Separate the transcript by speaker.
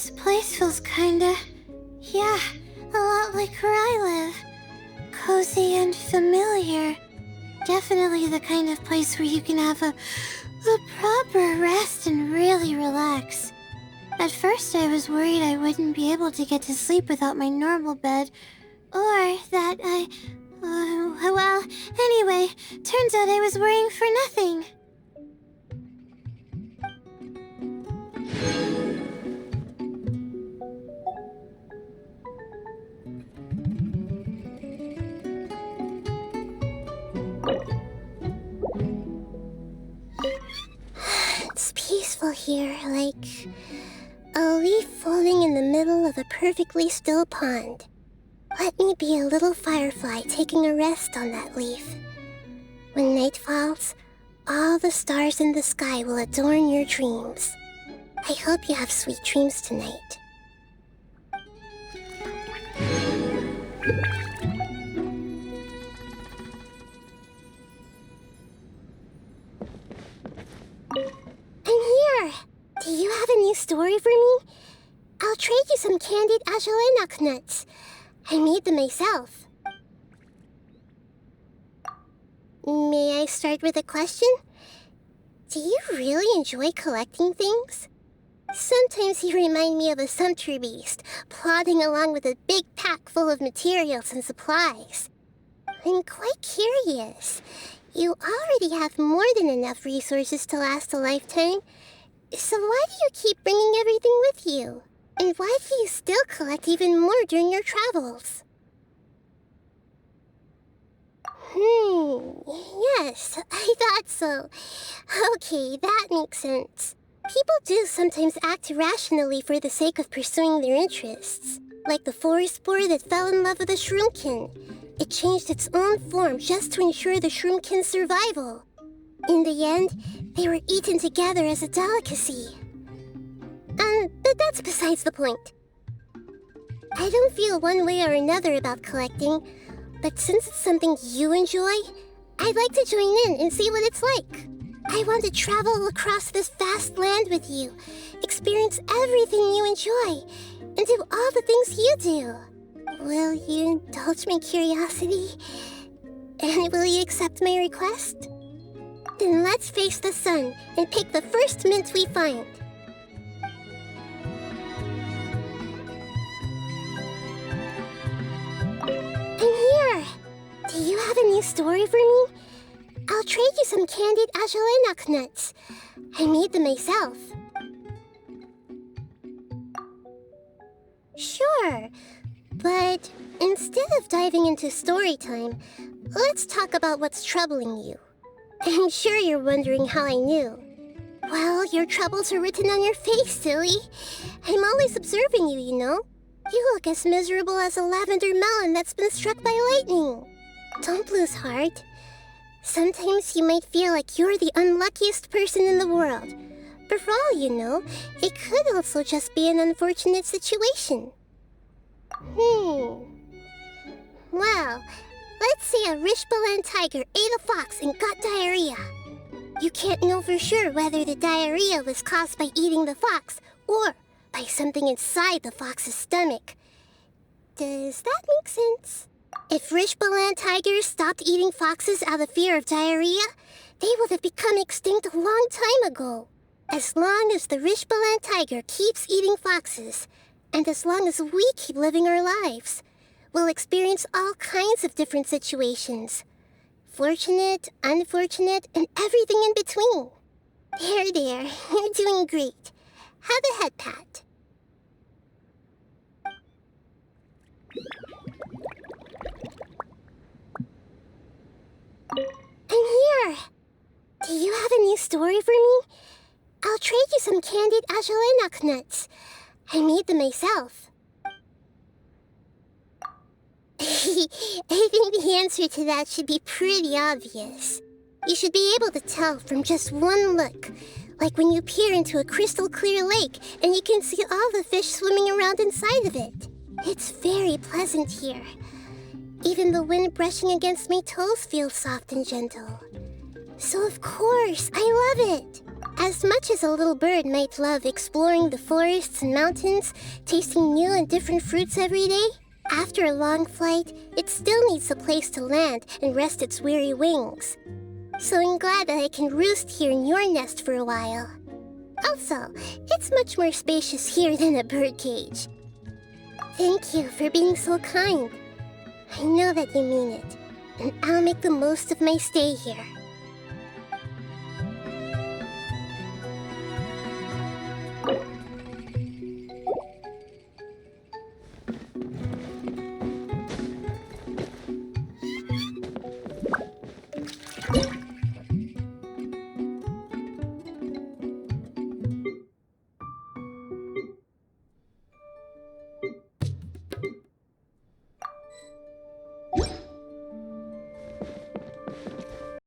Speaker 1: This place feels kinda... yeah, a lot like where I live. Cozy and familiar. Definitely the kind of place where you can have a proper rest and really relax. At first I was worried I wouldn't be able to get to sleep without my normal bed, or that I... well, anyway, turns out I was worrying for nothing.
Speaker 2: It's peaceful here, like a leaf floating in the middle of a perfectly still pond. Let me be a little firefly taking a rest on that leaf. When night falls, all the stars in the sky will adorn your dreams. I hope you have sweet dreams tonight. I'm here! Do you have a new story for me? I'll trade you some candied agelenok nuts. I made them myself. May I start with a question? Do you really enjoy collecting things? Sometimes you remind me of a sumpter beast, plodding along with a big pack full of materials and supplies. I'm quite curious. You already have more than enough resources to last a lifetime. So why do you keep bringing everything with you? And why do you still collect even more during your travels? Yes, I thought so. Okay, that makes sense. People do sometimes act irrationally for the sake of pursuing their interests. Like the forest boar that fell in love with a shroomkin. It changed its own form just to ensure the shroomkin's survival. In the end, they were eaten together as a delicacy. But that's besides the point. I don't feel one way or another about collecting, but since it's something you enjoy, I'd like to join in and see what it's like. I want to travel across this vast land with you, experience everything you enjoy, and do all the things you do. Will you indulge my curiosity? And will you accept my request? Then let's face the sun and pick the first mint we find. I'm here! Do you have a new story for me? I'll trade you some candied agelenok nuts. I made them myself. Sure, but instead of diving into story time, let's talk about what's troubling you. I'm sure you're wondering how I knew. Well, your troubles are written on your face, silly. I'm always observing you, you know. You look as miserable as a lavender melon that's been struck by lightning. Don't lose heart. Sometimes you might feel like you're the unluckiest person in the world. But for all you know, it could also just be an unfortunate situation. Well, let's say a Ripjaws tiger ate a fox and got diarrhea. You can't know for sure whether the diarrhea was caused by eating the fox or by something inside the fox's stomach. Does that make sense? If Ripjaws tigers stopped eating foxes out of fear of diarrhea, they would have become extinct a long time ago. As long as the Ripjaws tiger keeps eating foxes, and as long as we keep living our lives, we'll experience all kinds of different situations. Fortunate, unfortunate, and everything in between. There, you're doing great. Have a head pat. I'm here! Do you have a new story for me? I'll trade you some candied agelenok nuts. I made them myself. I think the answer to that should be pretty obvious. You should be able to tell from just one look. Like when you peer into a crystal clear lake and you can see all the fish swimming around inside of it. It's very pleasant here. Even the wind brushing against my toes feels soft and gentle. So of course, I love it. As much as a little bird might love exploring the forests and mountains, tasting new and different fruits every day, after a long flight, it still needs a place to land and rest its weary wings. So I'm glad that I can roost here in your nest for a while. Also, it's much more spacious here than a birdcage. Thank you for being so kind. I know that you mean it, and I'll make the most of my stay here.